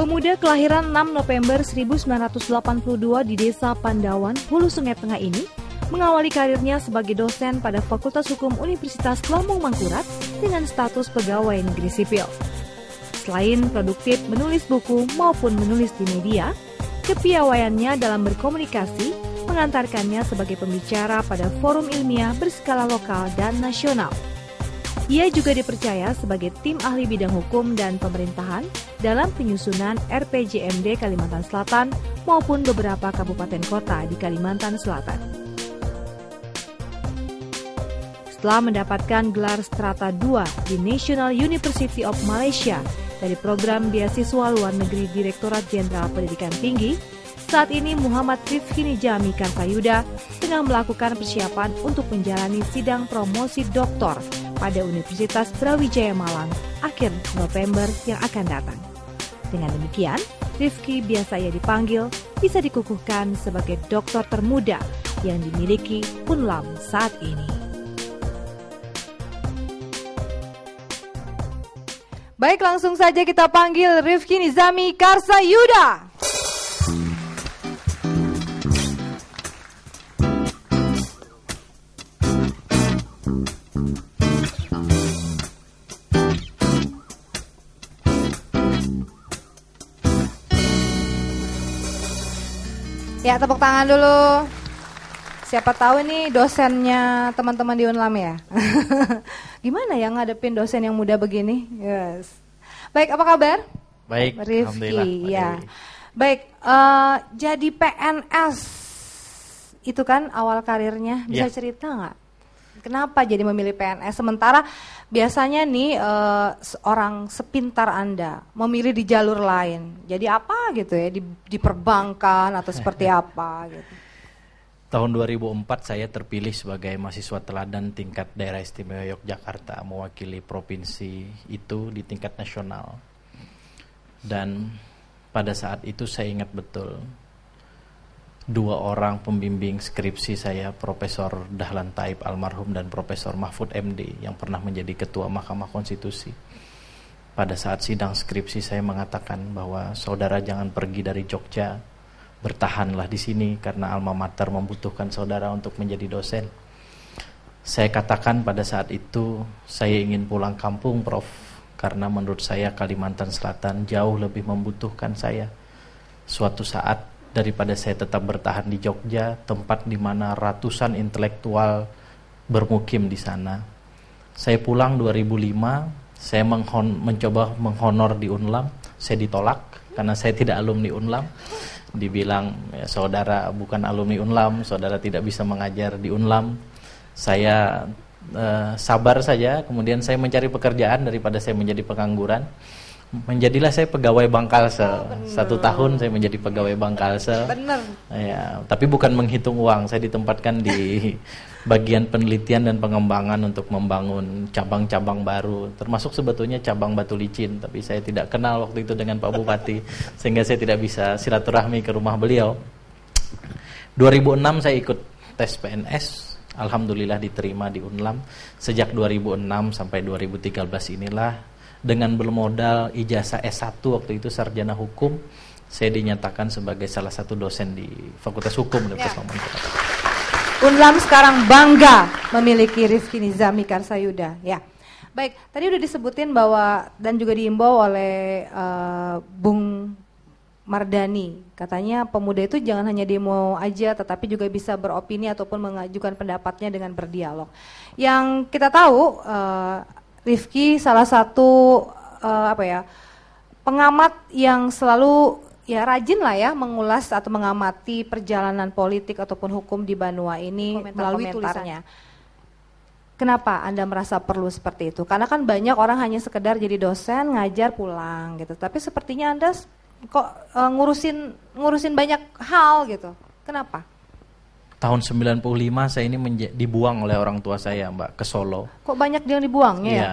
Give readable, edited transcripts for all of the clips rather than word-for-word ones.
Pemuda kelahiran 6 November 1982 di Desa Pandawan, Hulu Sungai Tengah ini mengawali karirnya sebagai dosen pada Fakultas Hukum Universitas Lambung Mangkurat dengan status pegawai negeri sipil. Selain produktif menulis buku maupun menulis di media, kepiawaiannya dalam berkomunikasi mengantarkannya sebagai pembicara pada forum ilmiah berskala lokal dan nasional. Ia juga dipercaya sebagai tim ahli bidang hukum dan pemerintahan dalam penyusunan RPJMD Kalimantan Selatan maupun beberapa kabupaten kota di Kalimantan Selatan. Setelah mendapatkan gelar Strata 2 di National University of Malaysia dari program beasiswa luar negeri Direktorat Jenderal Pendidikan Tinggi, saat ini Muhammad Rifki Nizami Karsayuda tengah melakukan persiapan untuk menjalani sidang promosi doktor pada Universitas Brawijaya Malang akhir November yang akan datang. Dengan demikian, Rifki biasa ia dipanggil bisa dikukuhkan sebagai doktor termuda yang dimiliki Unlam saat ini. Baik, langsung saja kita panggil Rifki Nizami Karsayuda. Ya, tepuk tangan dulu. Siapa tahu ini dosennya teman-teman di Unlam ya. Gimana ya ngadepin dosen yang muda begini? Yes. Baik, apa kabar? Baik, Rifki, alhamdulillah. Ya. Baik, jadi PNS itu kan awal karirnya. Bisa cerita nggak? Kenapa jadi memilih PNS? Sementara biasanya nih orang sepintar Anda memilih di jalur lain. Jadi apa gitu ya, di perbankan atau seperti apa gitu. Tahun 2004 saya terpilih sebagai mahasiswa teladan tingkat daerah istimewa Yogyakarta, mewakili provinsi itu di tingkat nasional. Dan pada saat itu saya ingat betul, dua orang pembimbing skripsi saya, Profesor Dahlan Taib almarhum dan Profesor Mahfud MD yang pernah menjadi Ketua Mahkamah Konstitusi. Pada saat sidang skripsi saya mengatakan bahwa saudara jangan pergi dari Jogja, bertahanlah di sini karena alma mater membutuhkan saudara untuk menjadi dosen. Saya katakan pada saat itu saya ingin pulang kampung, Prof, karena menurut saya Kalimantan Selatan jauh lebih membutuhkan saya. Suatu saat daripada saya tetap bertahan di Jogja, tempat di mana ratusan intelektual bermukim di sana. Saya pulang 2005, saya mencoba menghonor di Unlam, saya ditolak karena saya tidak alumni Unlam. Dibilang, ya, saudara bukan alumni Unlam, saudara tidak bisa mengajar di Unlam. Saya sabar saja, kemudian saya mencari pekerjaan daripada saya menjadi pengangguran. Menjadilah saya pegawai Bangkalsel. 1 tahun saya menjadi pegawai Bangkalsel. Benar. Ya, tapi bukan menghitung uang. Saya ditempatkan di bagian penelitian dan pengembangan untuk membangun cabang-cabang baru, termasuk sebetulnya cabang Batu Licin. Tapi saya tidak kenal waktu itu dengan Pak Bupati, sehingga saya tidak bisa silaturahmi ke rumah beliau. 2006 saya ikut tes PNS. Alhamdulillah diterima di Unlam. Sejak 2006 sampai 2013 inilah, dengan bermodal ijazah S1 waktu itu sarjana hukum, saya dinyatakan sebagai salah satu dosen di Fakultas Hukum Universitas Lambung Mangkurat. Unlam sekarang bangga memiliki Rifki Nizami Karsayuda. Ya, baik. Tadi udah disebutin bahwa dan juga diimbau oleh Bung Mardani. Katanya pemuda itu jangan hanya demo aja, tetapi juga bisa beropini ataupun mengajukan pendapatnya dengan berdialog. Yang kita tahu, Rifki salah satu pengamat yang selalu rajin lah ya mengulas atau mengamati perjalanan politik ataupun hukum di Banua ini melalui tulisannya. Kenapa Anda merasa perlu seperti itu? Karena kan banyak orang hanya sekedar jadi dosen, ngajar, pulang gitu. Tapi sepertinya Anda kok ngurusin banyak hal gitu. Kenapa? Tahun 95 saya ini dibuang oleh orang tua saya, Mbak, ke Solo. Kok banyak yang dibuangnya ya?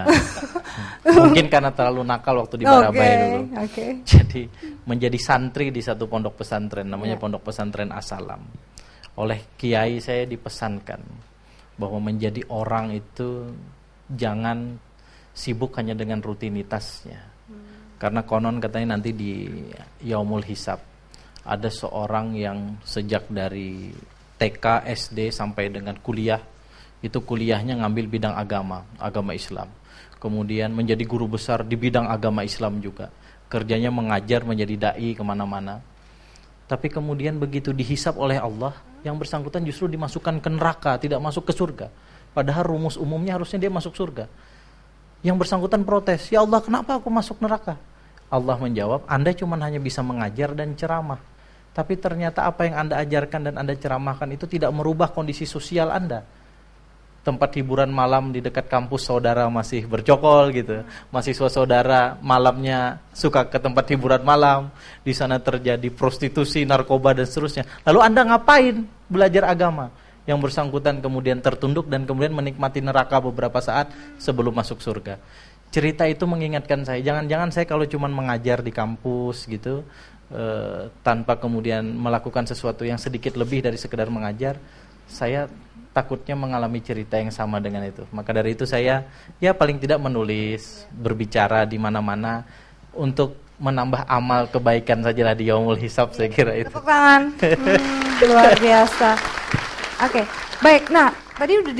Mungkin karena terlalu nakal waktu di Barabai dulu. Jadi menjadi santri di satu pondok pesantren, namanya Pondok Pesantren As-Salam. Oleh kiai saya dipesankan bahwa menjadi orang itu jangan sibuk hanya dengan rutinitasnya. Karena konon katanya nanti di Yaumul Hisab ada seorang yang sejak dari TK, SD sampai dengan kuliah, itu kuliahnya ngambil bidang agama Islam. Kemudian menjadi guru besar di bidang agama Islam juga. Kerjanya mengajar, menjadi dai kemana-mana. Tapi kemudian begitu dihisab oleh Allah, yang bersangkutan justru dimasukkan ke neraka, tidak masuk ke surga. Padahal rumus umumnya harusnya dia masuk surga. Yang bersangkutan protes, "Ya Allah, kenapa aku masuk neraka?" Allah menjawab, "Anda cuma hanya bisa mengajar dan ceramah. Tapi ternyata apa yang Anda ajarkan dan Anda ceramahkan itu tidak merubah kondisi sosial Anda. Tempat hiburan malam di dekat kampus saudara masih bercokol gitu. Mahasiswa saudara malamnya suka ke tempat hiburan malam. Di sana terjadi prostitusi, narkoba dan seterusnya. Lalu Anda ngapain belajar agama?" Yang bersangkutan kemudian tertunduk dan kemudian menikmati neraka beberapa saat sebelum masuk surga. Cerita itu mengingatkan saya, jangan-jangan saya kalau cuma mengajar di kampus gitu, tanpa kemudian melakukan sesuatu yang sedikit lebih dari sekedar mengajar, saya takutnya mengalami cerita yang sama dengan itu. Maka dari itu saya ya paling tidak menulis, berbicara di mana-mana untuk menambah amal kebaikan sajalah di Yaumul Hisab, saya kira itu. Tepuk tangan. Luar biasa. Oke, baik. Nah, tadi udah